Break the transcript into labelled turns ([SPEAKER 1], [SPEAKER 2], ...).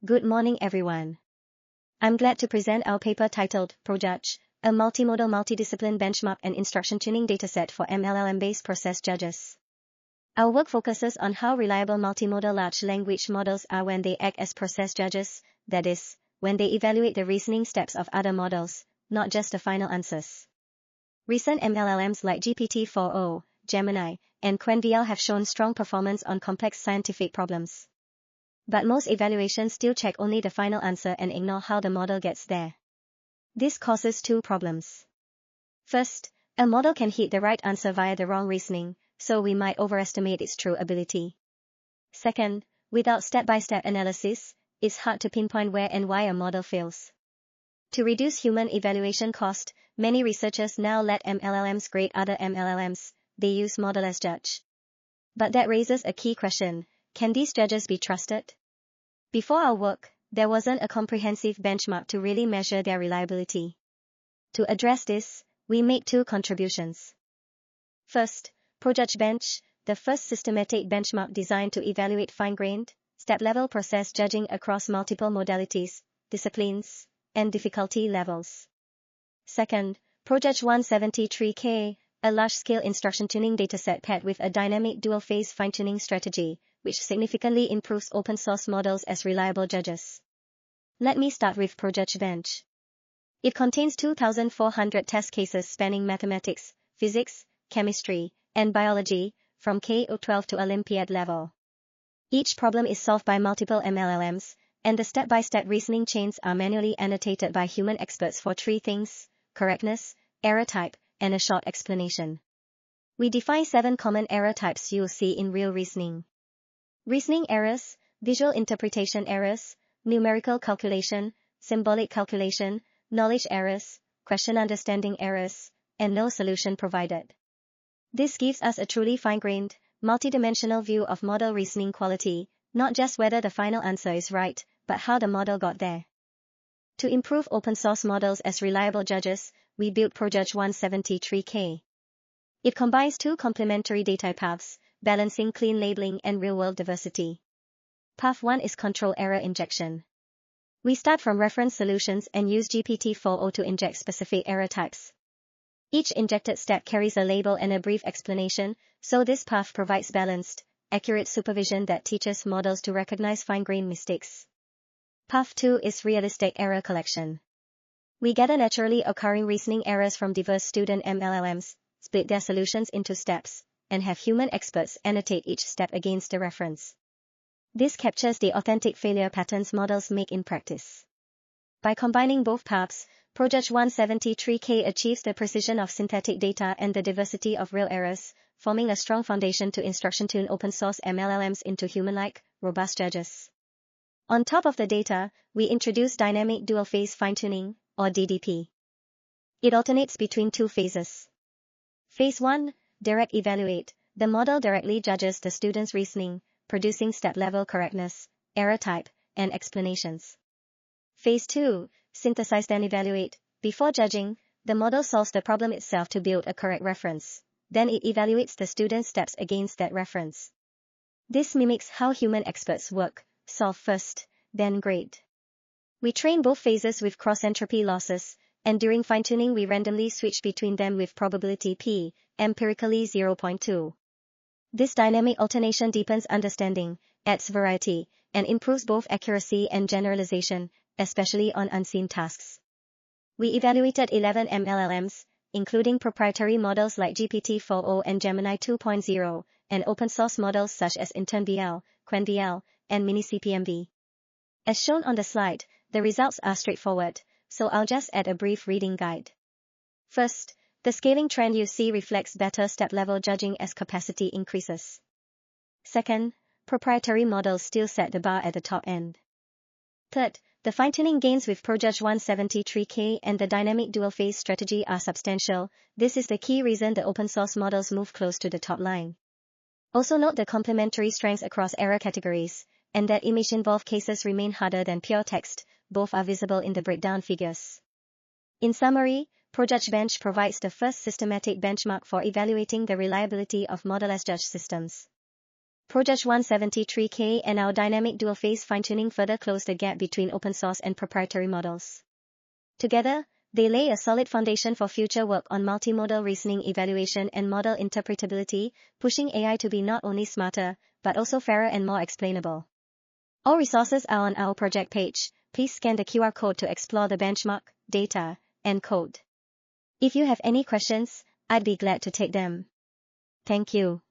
[SPEAKER 1] Good morning everyone. I'm glad to present our paper titled ProJudge, a multimodal multidiscipline benchmark and instruction tuning dataset for MLLM-based process judges. Our work focuses on how reliable multimodal large language models are when they act as process judges, that is, when they evaluate the reasoning steps of other models, not just the final answers. Recent MLLMs like GPT-4o, Gemini, and QuenVL have shown strong performance on complex scientific problems. But most evaluations still check only the final answer and ignore how the model gets there. This causes two problems. First, a model can hit the right answer via the wrong reasoning, so we might overestimate its true ability. Second, without step-by-step analysis, it's hard to pinpoint where and why a model fails. To reduce human evaluation cost, many researchers now let MLLMs grade other MLLMs. They use model as judge. But that raises a key question. Can these judges be trusted? Before our work, there wasn't a comprehensive benchmark to really measure their reliability. To address this, we make two contributions. First, ProJudge Bench, the first systematic benchmark designed to evaluate fine-grained, step-level process judging across multiple modalities, disciplines, and difficulty levels. Second, ProJudge 173K, a large-scale instruction tuning dataset paired with a dynamic dual-phase fine-tuning strategy, which significantly improves open-source models as reliable judges. Let me start with ProJudge Bench. It contains 2,400 test cases spanning mathematics, physics, chemistry, and biology, from K-12 to Olympiad level. Each problem is solved by multiple MLLMs, and the step-by-step reasoning chains are manually annotated by human experts for three things: correctness, error type, and a short explanation. We define 7 common error types you'll see in real reasoning. Reasoning errors, visual interpretation errors, numerical calculation, symbolic calculation, knowledge errors, question understanding errors, and no solution provided. This gives us a truly fine-grained, multidimensional view of model reasoning quality, not just whether the final answer is right, but how the model got there. To improve open-source models as reliable judges, we built ProJudge 173K. It combines two complementary data paths, balancing clean labeling and real-world diversity. Path 1 is control error injection. We start from reference solutions and use GPT-4o to inject specific error types. Each injected step carries a label and a brief explanation, so this path provides balanced, accurate supervision that teaches models to recognize fine-grained mistakes. Path 2 is realistic error collection. We gather naturally occurring reasoning errors from diverse student MLLMs, split their solutions into steps, and have human experts annotate each step against the reference. This captures the authentic failure patterns models make in practice. By combining both paths, ProJudge 173K achieves the precision of synthetic data and the diversity of real errors, forming a strong foundation to instruction-tune open-source MLLMs into human-like, robust judges. On top of the data, we introduce dynamic dual-phase fine-tuning, or DDP. It alternates between two phases. Phase 1, direct evaluate. The model directly judges the student's reasoning, producing step-level correctness, error type, and explanations. Phase 2, synthesize then evaluate. Before judging, the model solves the problem itself to build a correct reference. Then it evaluates the student's steps against that reference. This mimics how human experts work: solve first, then grade. We train both phases with cross-entropy losses, and during fine-tuning we randomly switch between them with probability p, empirically 0.2. This dynamic alternation deepens understanding, adds variety, and improves both accuracy and generalization, especially on unseen tasks. We evaluated 11 MLLMs, including proprietary models like GPT-4o and Gemini 2.0, and open-source models such as InternVL, QuenVL, and MiniCPMV. As shown on the slide, the results are straightforward, so I'll just add a brief reading guide. First, the scaling trend you see reflects better step-level judging as capacity increases. Second, proprietary models still set the bar at the top end. Third, the fine-tuning gains with ProJudge 173K and the dynamic dual-phase strategy are substantial. This is the key reason the open-source models move close to the top line. Also note the complementary strengths across error categories, and that image-involved cases remain harder than pure text. Both are visible in the breakdown figures. In summary, ProJudge Bench provides the first systematic benchmark for evaluating the reliability of model as judge systems. ProJudge 173K and our dynamic dual-phase fine-tuning further close the gap between open source and proprietary models. Together, they lay a solid foundation for future work on multimodal reasoning evaluation and model interpretability, pushing AI to be not only smarter, but also fairer and more explainable. All resources are on our project page. Please scan the QR code to explore the benchmark, data, and code. If you have any questions, I'd be glad to take them. Thank you.